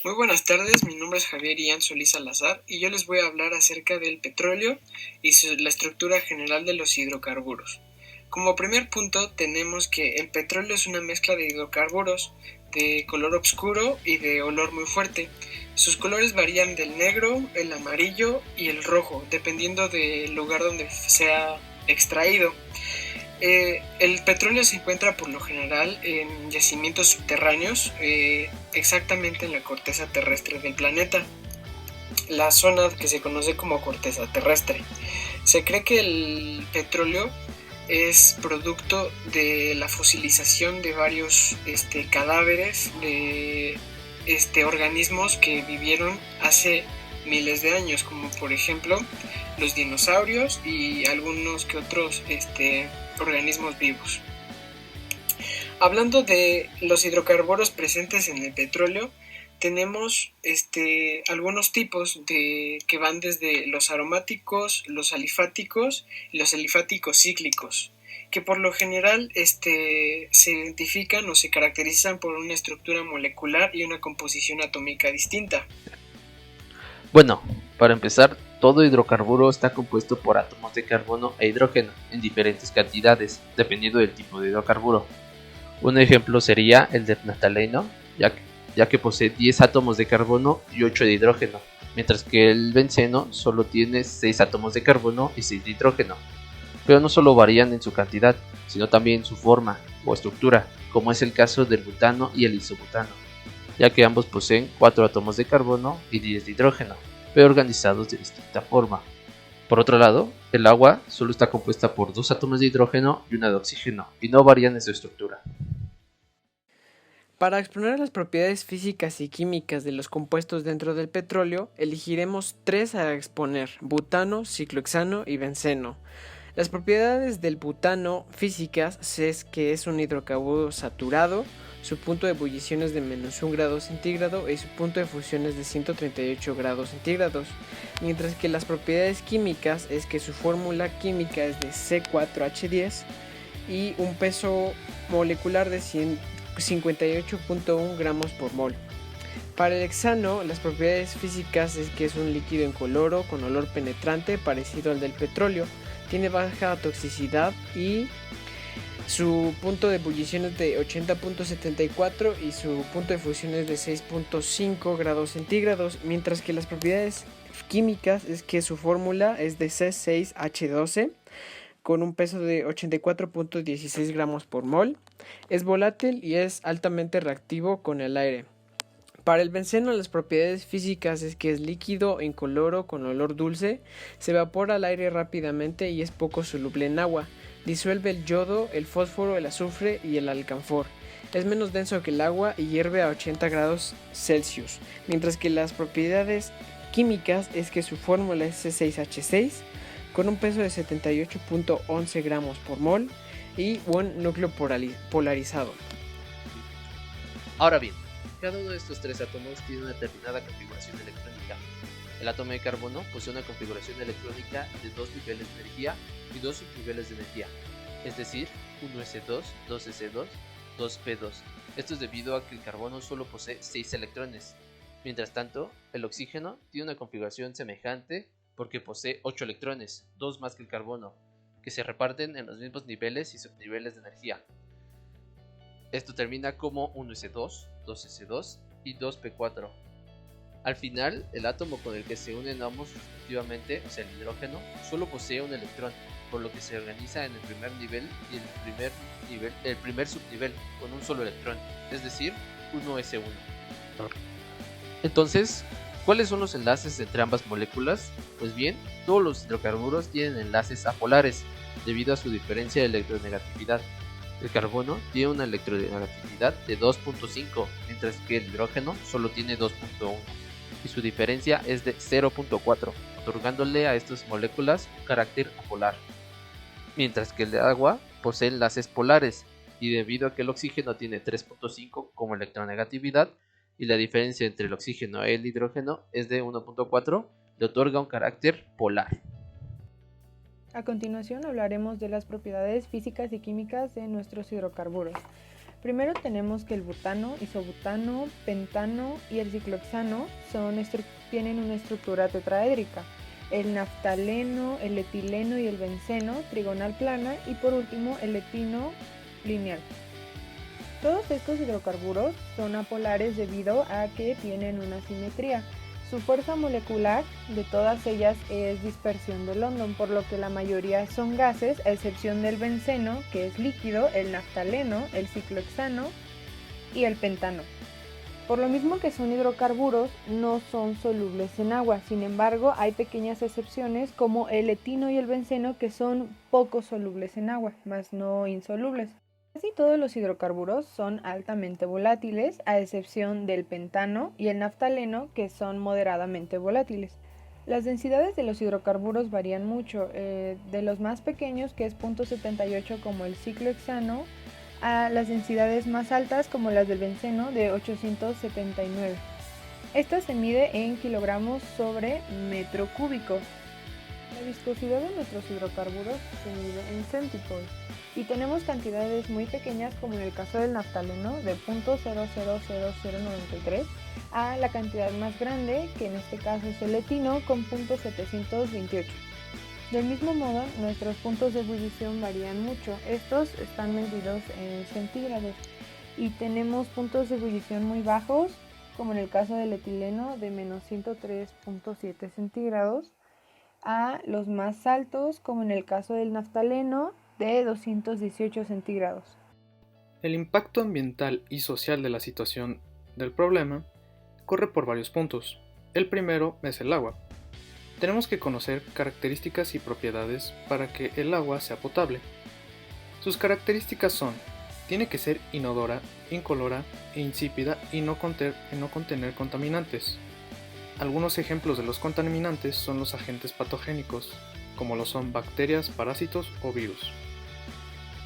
Muy buenas tardes, mi nombre es Javier Ian Solís Salazar y yo les voy a hablar acerca del petróleo y la estructura general de los hidrocarburos. Como primer punto tenemos que el petróleo es una mezcla de hidrocarburos de color oscuro y de olor muy fuerte. Sus colores varían del negro, el amarillo y el rojo, dependiendo del lugar donde sea extraído. El petróleo se encuentra por lo general en yacimientos subterráneos, exactamente en la corteza terrestre del planeta, la zona que se conoce como corteza terrestre. Se cree que el petróleo es producto de la fosilización de varios cadáveres de organismos que vivieron hace miles de años, como por ejemplo los dinosaurios y algunos que otros organismos vivos. Hablando de los hidrocarburos presentes en el petróleo, tenemos algunos tipos que van desde los aromáticos, los alifáticos y los alifáticos cíclicos, que por lo general se identifican o se caracterizan por una estructura molecular y una composición atómica distinta. Bueno, para empezar, todo hidrocarburo está compuesto por átomos de carbono e hidrógeno en diferentes cantidades, dependiendo del tipo de hidrocarburo. Un ejemplo sería el del naftaleno, ya que posee 10 átomos de carbono y 8 de hidrógeno, mientras que el benceno solo tiene 6 átomos de carbono y 6 de hidrógeno. Pero no solo varían en su cantidad, sino también en su forma o estructura, como es el caso del butano y el isobutano, ya que ambos poseen 4 átomos de carbono y 10 de hidrógeno, pero organizados de distinta forma. Por otro lado, el agua solo está compuesta por 2 átomos de hidrógeno y 1 de oxígeno, y no varían en su estructura. Para exponer las propiedades físicas y químicas de los compuestos dentro del petróleo, elegiremos 3 a exponer: butano, ciclohexano y benceno. Las propiedades del butano físicas es que es un hidrocarburo saturado, su punto de ebullición es de -1 grado centígrado y su punto de fusión es de 138 grados centígrados, mientras que las propiedades químicas es que su fórmula química es de C4H10 y un peso molecular de 58.1 gramos por mol. Para el hexano, las propiedades físicas es que es un líquido incoloro con olor penetrante parecido al del petróleo, tiene baja toxicidad y su punto de ebullición es de 80.74 y su punto de fusión es de 6.5 grados centígrados, mientras que las propiedades químicas es que su fórmula es de C6H12 con un peso de 84.16 gramos por mol, es volátil y es altamente reactivo con el aire. Para el benceno, las propiedades físicas es que es líquido incoloro con olor dulce, se evapora al aire rápidamente y es poco soluble en agua, disuelve el yodo, el fósforo, el azufre y el alcanfor. Es menos denso que el agua y hierve a 80 grados Celsius, mientras que las propiedades químicas es que su fórmula es C6H6 con un peso de 78.11 gramos por mol y un núcleo polarizado. Ahora bien, cada uno de estos 3 átomos tiene una determinada configuración electrónica. El átomo de carbono posee una configuración electrónica de 2 niveles de energía y 2 subniveles de energía, es decir, 1s2, 2s2, 2p2. Esto es debido a que el carbono solo posee 6 electrones. Mientras tanto, el oxígeno tiene una configuración semejante porque posee 8 electrones, 2 más que el carbono, que se reparten en los mismos niveles y subniveles de energía. Esto termina como 1s2, 2s2 y 2p4. Al final, el átomo con el que se unen ambos respectivamente, o sea el hidrógeno, solo posee un electrón, por lo que se organiza en el primer nivel y el primer subnivel con un solo electrón, es decir, 1s1. Entonces, ¿cuáles son los enlaces entre ambas moléculas? Pues bien, todos los hidrocarburos tienen enlaces apolares, debido a su diferencia de electronegatividad. El carbono tiene una electronegatividad de 2.5, mientras que el hidrógeno solo tiene 2.1, y su diferencia es de 0.4, otorgándole a estas moléculas un carácter apolar. Mientras que el agua posee enlaces polares, y debido a que el oxígeno tiene 3.5 como electronegatividad, y la diferencia entre el oxígeno y el hidrógeno es de 1.4, le otorga un carácter polar. A continuación hablaremos de las propiedades físicas y químicas de nuestros hidrocarburos. Primero tenemos que el butano, isobutano, pentano y el ciclohexano tienen una estructura tetraédrica. El naftaleno, el etileno y el benceno, trigonal plana, y por último el etino lineal. Todos estos hidrocarburos son apolares debido a que tienen una simetría. Su fuerza molecular de todas ellas es dispersión de London, por lo que la mayoría son gases, a excepción del benceno, que es líquido, el naftaleno, el ciclohexano y el pentano. Por lo mismo que son hidrocarburos, no son solubles en agua. Sin embargo, hay pequeñas excepciones como el etino y el benceno que son poco solubles en agua, mas no insolubles. Casi todos los hidrocarburos son altamente volátiles, a excepción del pentano y el naftaleno, que son moderadamente volátiles. Las densidades de los hidrocarburos varían mucho, de los más pequeños, que es 0.78 como el ciclohexano, a las densidades más altas como las del benceno de 879. Esta se mide en kilogramos sobre metro cúbico. La viscosidad de nuestros hidrocarburos se mide en centipoles y tenemos cantidades muy pequeñas como en el caso del naftaleno de 0.000093 a la cantidad más grande, que en este caso es el etino, con 0.728. Del mismo modo, nuestros puntos de ebullición varían mucho. Estos están medidos en centígrados y tenemos puntos de ebullición muy bajos, como en el caso del etileno de menos 103.7 centígrados, a los más altos, como en el caso del naftaleno, de 218 centígrados. El impacto ambiental y social de la situación del problema corre por varios puntos. El primero es el agua. Tenemos que conocer características y propiedades para que el agua sea potable. Sus características son: tiene que ser inodora, incolora e insípida y no contener contaminantes. Algunos ejemplos de los contaminantes son los agentes patogénicos, como lo son bacterias, parásitos o virus.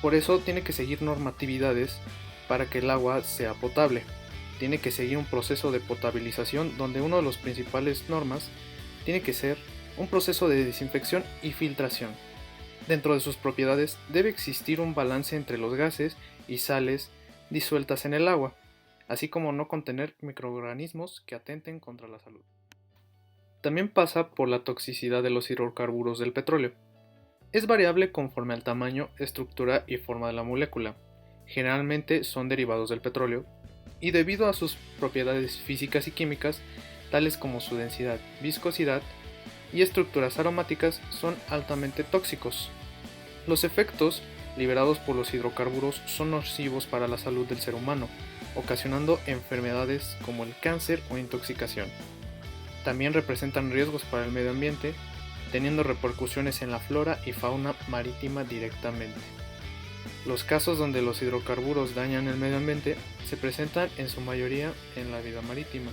Por eso tiene que seguir normatividades para que el agua sea potable. Tiene que seguir un proceso de potabilización donde una de las principales normas tiene que ser un proceso de desinfección y filtración. Dentro de sus propiedades debe existir un balance entre los gases y sales disueltas en el agua, así como no contener microorganismos que atenten contra la salud. También pasa por la toxicidad de los hidrocarburos del petróleo. Es variable conforme al tamaño, estructura y forma de la molécula. Generalmente son derivados del petróleo y debido a sus propiedades físicas y químicas, tales como su densidad, viscosidad y estructuras aromáticas, son altamente tóxicos. Los efectos liberados por los hidrocarburos son nocivos para la salud del ser humano, ocasionando enfermedades como el cáncer o intoxicación. También representan riesgos para el medio ambiente, teniendo repercusiones en la flora y fauna marítima directamente. Los casos donde los hidrocarburos dañan el medio ambiente se presentan en su mayoría en la vida marítima.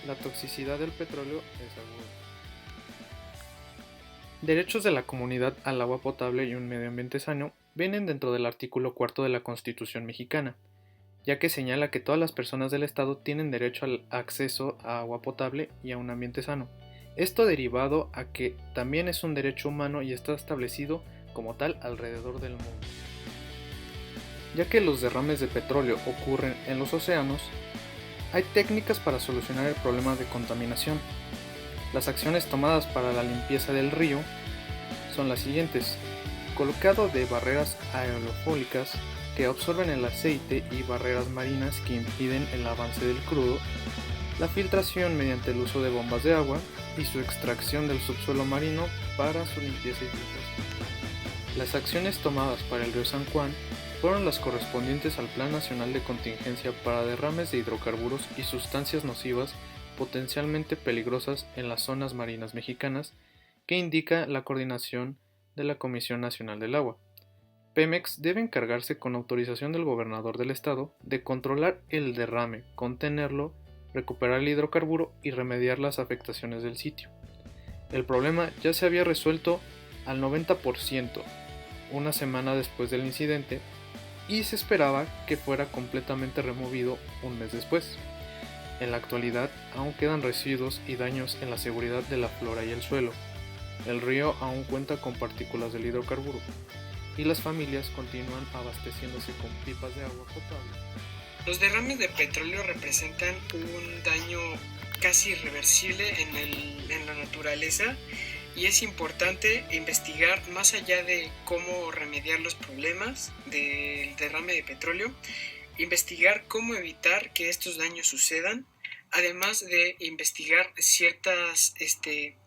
La toxicidad del petróleo es aguda. Derechos de la comunidad al agua potable y un medio ambiente sano vienen dentro del artículo 4 de la Constitución mexicana, ya que señala que todas las personas del Estado tienen derecho al acceso a agua potable y a un ambiente sano. Esto derivado a que también es un derecho humano y está establecido como tal alrededor del mundo. Ya que los derrames de petróleo ocurren en los océanos, hay técnicas para solucionar el problema de contaminación. Las acciones tomadas para la limpieza del río son las siguientes: colocado de barreras aerofólicas que absorben el aceite y barreras marinas que impiden el avance del crudo, la filtración mediante el uso de bombas de agua y su extracción del subsuelo marino para su limpieza y filtración. Las acciones tomadas para el río San Juan fueron las correspondientes al Plan Nacional de Contingencia para derrames de hidrocarburos y sustancias nocivas potencialmente peligrosas en las zonas marinas mexicanas, que indica la coordinación de la Comisión Nacional del Agua. Pemex debe encargarse, con autorización del gobernador del estado, de controlar el derrame, contenerlo, recuperar el hidrocarburo y remediar las afectaciones del sitio. El problema ya se había resuelto al 90% una semana después del incidente y se esperaba que fuera completamente removido un mes después. En la actualidad aún quedan residuos y daños en la seguridad de la flora y el suelo. El río aún cuenta con partículas del hidrocarburo. y las familias continúan abasteciéndose con pipas de agua potable. Los derrames de petróleo representan un daño casi irreversible en la naturaleza y es importante investigar más allá de cómo remediar los problemas del derrame de petróleo, investigar cómo evitar que estos daños sucedan, además de investigar ciertas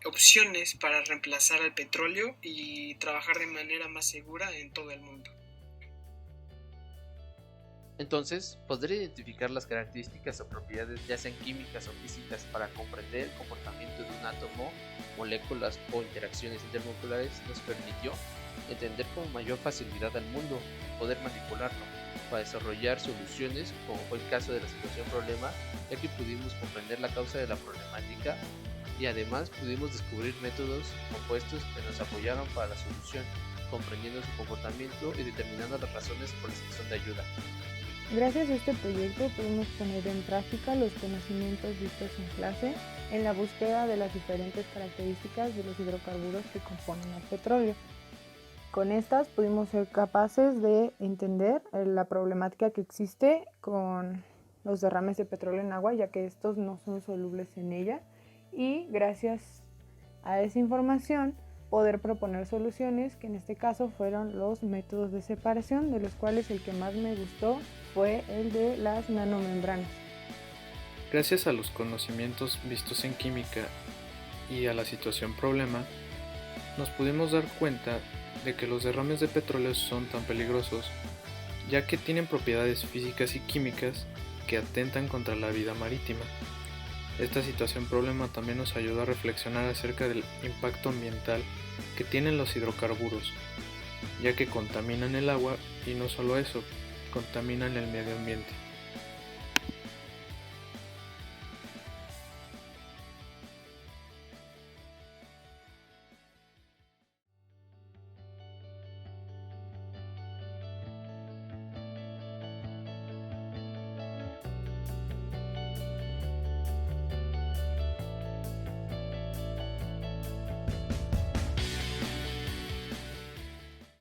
opciones para reemplazar al petróleo y trabajar de manera más segura en todo el mundo. Entonces, poder identificar las características o propiedades, ya sean químicas o físicas, para comprender el comportamiento de un átomo, moléculas o interacciones intermoleculares nos permitió entender con mayor facilidad al mundo, poder manipularlo, para desarrollar soluciones, como fue el caso de la situación problema, ya que pudimos comprender la causa de la problemática y además pudimos descubrir métodos compuestos que nos apoyaron para la solución, comprendiendo su comportamiento y determinando las razones por las que son de ayuda. Gracias a este proyecto pudimos poner en práctica los conocimientos vistos en clase en la búsqueda de las diferentes características de los hidrocarburos que componen el petróleo. Con estas pudimos ser capaces de entender la problemática que existe con los derrames de petróleo en agua, ya que estos no son solubles en ella, y gracias a esa información poder proponer soluciones, que en este caso fueron los métodos de separación, de los cuales el que más me gustó fue el de las nanomembranas. Gracias a los conocimientos vistos en química y a la situación problema, nos pudimos dar cuenta de que los derrames de petróleo son tan peligrosos, ya que tienen propiedades físicas y químicas que atentan contra la vida marítima. Esta situación problema también nos ayuda a reflexionar acerca del impacto ambiental que tienen los hidrocarburos, ya que contaminan el agua y no solo eso, contaminan el medio ambiente.